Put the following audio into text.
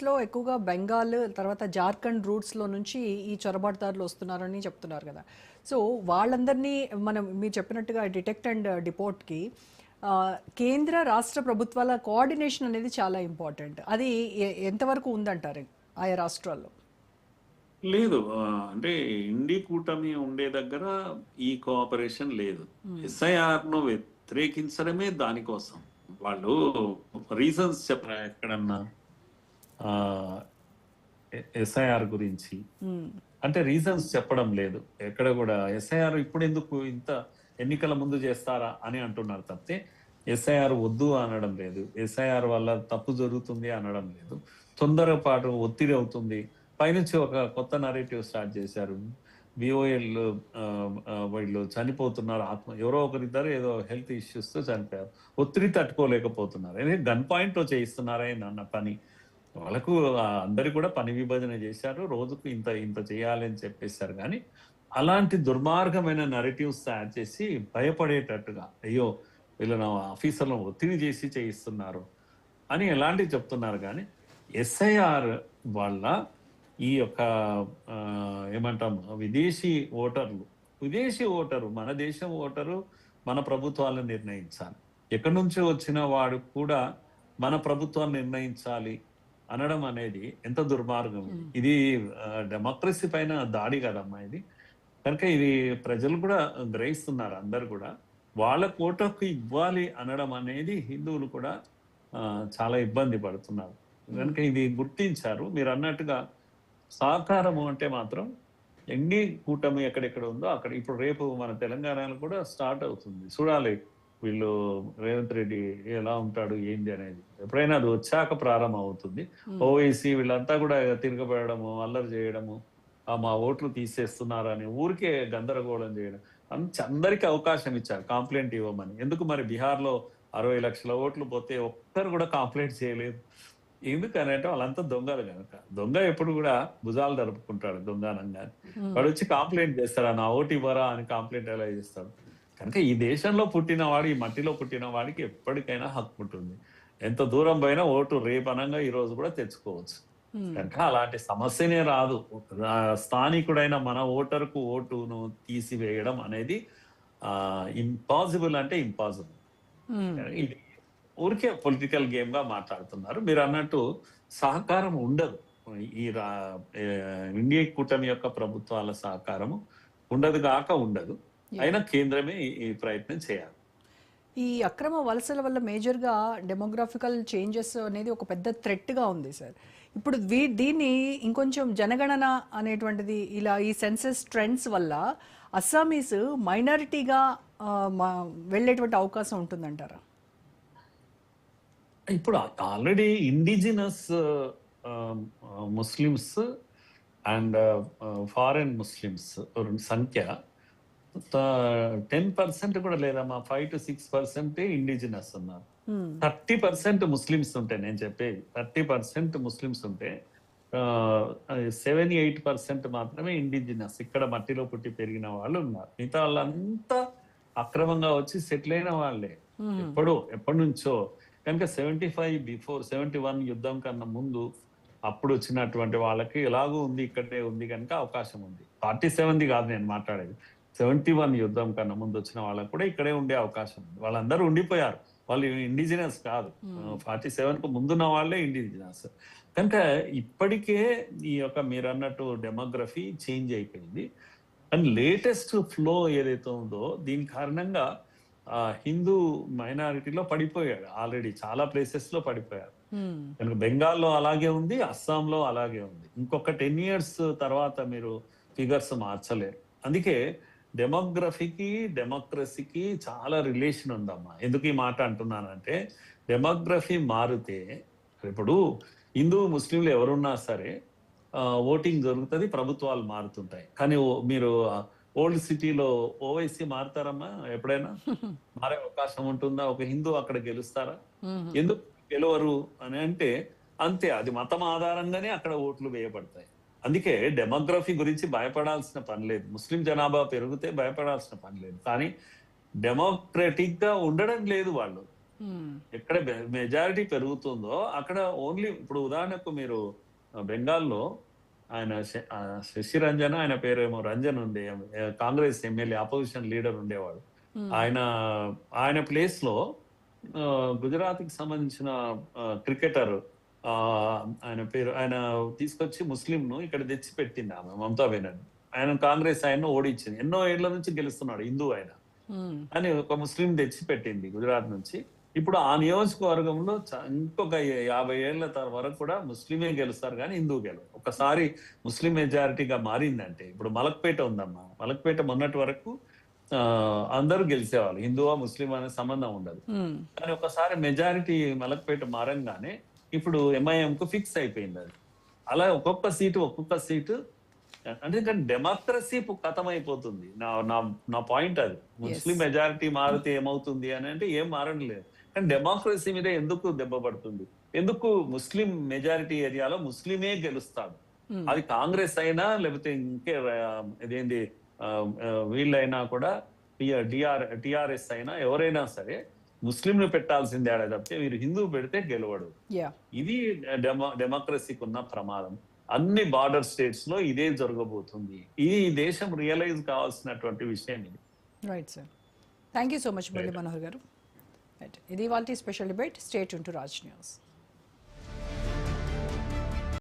లో ఎక్కువగా బెంగాల్ తర్వాత జార్ఖండ్ రూట్స్లో నుంచి ఈ చొరబాటుదారులు వస్తున్నారని చెప్తున్నారు కదా. సో వాళ్ళందరినీ మనం మీరు చెప్పినట్టుగా డిటెక్ట్ అండ్ డిపోర్ట్కి కేంద్ర రాష్ట్ర ప్రభుత్వాల కోఆర్డినేషన్ అనేది చాలా ఇంపార్టెంట్. అది ఎంతవరకు ఉందంటారు ఆయా రాష్ట్రాల్లో? లేదు. అంటే ఇండి కూటమి ఉండే దగ్గర ఈ కోఆపరేషన్ లేదు. ఎస్ఐఆర్‌ను వ్యతిరేకించడమే దానికోసం. వాళ్ళు రీజన్స్ చెప్పరా ఎక్కడన్నా? ఆహ్, ఎస్ఐఆర్ గురించి. అంటే రీజన్స్ చెప్పడం లేదు. ఎక్కడ కూడా ఎస్ఐఆర్ ఇప్పుడెందుకు ఇంత ఎన్నికల ముందు చేస్తారా అని అంటున్నారు తప్పితే, ఎస్ఐఆర్ వద్దు అనడం లేదు. ఎస్ఐఆర్ వల్ల తప్పు జరుగుతుంది అనడం లేదు. తొందరపాటు ఒత్తిడి అవుతుంది. పైనుంచి ఒక కొత్త నరేటివ్ స్టార్ట్ చేశారు. విఓఎల్ వీళ్ళు చనిపోతున్నారు. ఎవరో ఒకరిద్దరు ఏదో హెల్త్ ఇష్యూస్ తో చనిపోయారు. ఒత్తిడి తట్టుకోలేకపోతున్నారు. అదే గన్ పాయింట్ లో చేయిస్తున్నారే అన్న పని. వాళ్ళకు అందరు కూడా పని విభజన చేశారు. రోజుకు ఇంత ఇంత చేయాలి అని చెప్పేశారు. కానీ అలాంటి దుర్మార్గమైన నరేటివ్స్ తయారు చేసి భయపడేటట్టుగా, అయ్యో వీళ్ళని ఆఫీసర్లను ఒత్తిడి చేసి చేయిస్తున్నారు అని ఎలాంటివి చెప్తున్నారు. కానీ ఎస్ఐఆర్ వల్ల ఈ యొక్క ఏమంటాం విదేశీ ఓటరు మన దేశం ఓటరు మన ప్రభుత్వాలను నిర్ణయించాలి. ఎక్కడి నుంచి వచ్చిన వాడు కూడా మన ప్రభుత్వాన్ని నిర్ణయించాలి అనడం అనేది ఎంత దుర్మార్గం. ఇది డెమోక్రసీ పైన దాడి కదమ్మా ఇది. కనుక ఇది ప్రజలు కూడా గ్రహిస్తున్నారు. అందరు కూడా వాళ్ళ కోటకు ఇవ్వాలి అనడం అనేది హిందువులు కూడా చాలా ఇబ్బంది పడుతున్నారు. కనుక ఇది గుర్తించారు. మీరు అన్నట్టుగా సహకారము అంటే మాత్రం ఎన్ని కూటమి ఎక్కడెక్కడ ఉందో అక్కడ ఇప్పుడు రేపు మన తెలంగాణలో కూడా స్టార్ట్ అవుతుంది. చూడాలి వీళ్ళు రేవంత్ రెడ్డి ఎలా ఉంటాడు ఏంది అనేది. ఎప్పుడైనా అది వచ్చాక ప్రారంభం అవుతుంది. ఓవైసీ వీళ్ళంతా కూడా తిరగబడము, అల్లరి చేయడము, మా ఓట్లు తీసేస్తున్నారని ఊరికే గందరగోళం చేయడం. అందరికీ అవకాశం ఇచ్చారు కాంప్లైంట్ ఇవ్వమని. ఎందుకు మరి బీహార్లో 60 లక్షల ఓట్లు పోతే ఒక్కరు కూడా కాంప్లైంట్ చేయలేదు. ఎందుకనంటే వాళ్ళంతా దొంగలు కనుక. దొంగ ఎప్పుడు కూడా భుజాలు జరుపుకుంటాడు దొంగనంగా. వాడు వచ్చి కాంప్లైంట్ చేస్తాడు, నా ఓటు ఇవ్వరా అని కాంప్లైంట్ ఎలా చేస్తాడు. కనుక ఈ దేశంలో పుట్టినవాడు, ఈ మట్టిలో పుట్టిన వాడికి ఎప్పటికైనా హక్కు ఉంటుంది. ఎంత దూరం పోయినా ఓటు రేపనంగా ఈ రోజు కూడా తెచ్చుకోవచ్చు. కనుక అలాంటి సమస్యనే రాదు. స్థానికుడైన మన ఓటర్కు ఓటును తీసివేయడం అనేది ఇంపాసిబుల్ అంటే ఇంపాసిబుల్. ఇది ఊరికే పొలిటికల్ గేమ్ గా మాట్లాడుతున్నారు. మీరు అన్నట్టు సహకారం ఉండదు. ఈ ఇండియా కూటమి యొక్క ప్రభుత్వాల సహకారము ఉండదు కాక ఉండదు. అయినా కేంద్రమే ఈ ప్రయత్నం చేయాలి. ఈ అక్రమ వలసల వల్ల మేజర్గా డెమోగ్రాఫికల్ చేంజెస్ అనేది ఒక పెద్ద థ్రెట్గా ఉంది సార్. ఇప్పుడు దీన్ని ఇంకొంచెం జనగణన అనేటువంటిది ఇలా ఈ సెన్సస్ ట్రెండ్స్ వల్ల అస్సామీస్ మైనారిటీగా వెళ్ళేటువంటి అవకాశం ఉంటుందంటారా? ఇప్పుడు already indigenous Muslims and foreign Muslims సంఖ్య 10% కూడా లేదమ్మా. 5 to 6% ఇండిజినస్ ఉన్నారు. 30% ముస్లిమ్స్ ఉంటే, నేను చెప్పేది 30% ముస్లిమ్స్ ఉంటే 7-8% మాత్రమే ఇండిజినస్, ఇక్కడ మట్టిలో పుట్టి పెరిగిన వాళ్ళు ఉన్నారు. మిగతా వాళ్ళంతా అక్రమంగా వచ్చి సెటిల్ అయిన వాళ్ళే ఎప్పటి నుంచో. కనుక 71 యుద్ధం కన్నా ముందు అప్పుడు వచ్చినటువంటి వాళ్ళకి ఎలాగూ ఉంది, ఇక్కడే ఉంది కనుక అవకాశం ఉంది. 47 కాదు నేను మాట్లాడేది, 71 యుద్ధం కన్నా ముందు వచ్చిన వాళ్ళకు కూడా ఇక్కడే ఉండే అవకాశం ఉంది. వాళ్ళందరూ ఉండిపోయారు, వాళ్ళు ఇండిజినస్ కాదు. 47కు ముందున్న వాళ్ళే ఇండిజినస్. కనుక ఇప్పటికే ఈ యొక్క మీరు అన్నట్టు డెమోగ్రఫీ చేంజ్ అయిపోయింది. అండ్ లేటెస్ట్ ఫ్లో ఏదైతే ఉందో దీని కారణంగా హిందూ మైనారిటీలో పడిపోయాడు. ఆల్రెడీ చాలా ప్లేసెస్ లో పడిపోయారు. కనుక బెంగాల్లో అలాగే ఉంది, అస్సాంలో అలాగే ఉంది. ఇంకొక 10 years తర్వాత మీరు ఫిగర్స్ మార్చలేరు. అందుకే డెమోగ్రఫీకి డెమోక్రసీకి చాలా రిలేషన్ ఉందమ్మా. ఎందుకు ఈ మాట అంటున్నానంటే, డెమోగ్రఫీ మారితే ఇప్పుడు హిందూ ముస్లింలు ఎవరున్నా సరే ఓటింగ్ జరుగుతుంది, ప్రభుత్వాలు మారుతుంటాయి. కానీ మీరు ఓల్డ్ సిటీలో ఓవైసీ మారుతారమ్మా? ఎప్పుడైనా మారే అవకాశం ఉంటుందా? ఒక హిందూ అక్కడ గెలుస్తారా? ఎందుకు గెలవరు అని అంటే అంతే, అది మతం ఆధారంగానే అక్కడ ఓట్లు వేయబడతాయి. అందుకే డెమోగ్రఫీ గురించి భయపడాల్సిన పని లేదు. ముస్లిం జనాభా పెరిగితే భయపడాల్సిన పని లేదు. కానీ డెమోక్రటిక్ గా ఉండడం లేదు వాళ్ళు. ఎక్కడ మెజారిటీ పెరుగుతుందో అక్కడ ఓన్లీ, ఇప్పుడు ఉదాహరణకు మీరు బెంగాల్లో ఆయన శశి రంజన్, ఆయన పేరేమో రంజన్ ఉండే, కాంగ్రెస్ ఎమ్మెల్యే, అపోజిషన్ లీడర్ ఉండేవాడు. ఆయన ఆయన ప్లేస్ లో గుజరాత్ కి సంబంధించిన క్రికెటర్, ఆయన పేరు, ఆయన తీసుకొచ్చి ముస్లిం ను ఇక్కడ తెచ్చి పెట్టింది ఆమె, మమతా బెనర్జీ. ఆయన కాంగ్రెస్ ఆయన ఓడించింది, ఎన్నో ఏళ్ల నుంచి గెలుస్తున్నాడు, హిందూ ఆయన అని ఒక ముస్లిం తెచ్చి పెట్టింది గుజరాత్ నుంచి. ఇప్పుడు ఆ నియోజకవర్గంలో ఇంకొక 50 ఏళ్ల వరకు కూడా ముస్లిమే గెలుస్తారు కానీ హిందూ గెలవు. ఒకసారి ముస్లిం మెజారిటీగా మారిందంటే, ఇప్పుడు మలక్పేట ఉందమ్మా, మలక్పేట మొన్నటి వరకు అందరూ గెలిచేవాళ్ళు, హిందువా ముస్లిం అనే సంబంధం ఉండదు. కానీ ఒకసారి మెజారిటీ మలక్పేట మారంగానే ఇప్పుడు ఎంఐఎం కు ఫిక్స్ అయిపోయింది అది. అలా ఒక్కొక్క సీటు అంటే డెమోక్రసీ కథమైపోతుంది. నా పాయింట్ అది. ముస్లిం మెజారిటీ మారితే ఏమవుతుంది అని అంటే ఏం మారడం లేదు, కానీ డెమోక్రసీ మీద ఎందుకు దెబ్బ పడుతుంది? ఎందుకు ముస్లిం మెజారిటీ ఏరియాలో ముస్లిమే గెలుస్తాడు, అది కాంగ్రెస్ అయినా లేకపోతే ఇంకే ఇదేంటి వీళ్ళైనా కూడా, టిఆర్ఎస్ అయినా ఎవరైనా సరే ముస్లింను పెట్టాల్సిందే తప్పితే మీరు హిందూ పెడితే గెలవడు. ఇది డెమోక్రసీకి ఉన్న ప్రమాదం. అన్ని బార్డర్ స్టేట్స్ లో ఇదే జరగబోతుంది. ఈ దేశం రియలైజ్ కావాల్సినటువంటి విషయం ఇది. Right sir, thank you so much Murali Manohar గారు. ఇది వాళ్ళ special debate. Stay tune to Raj news.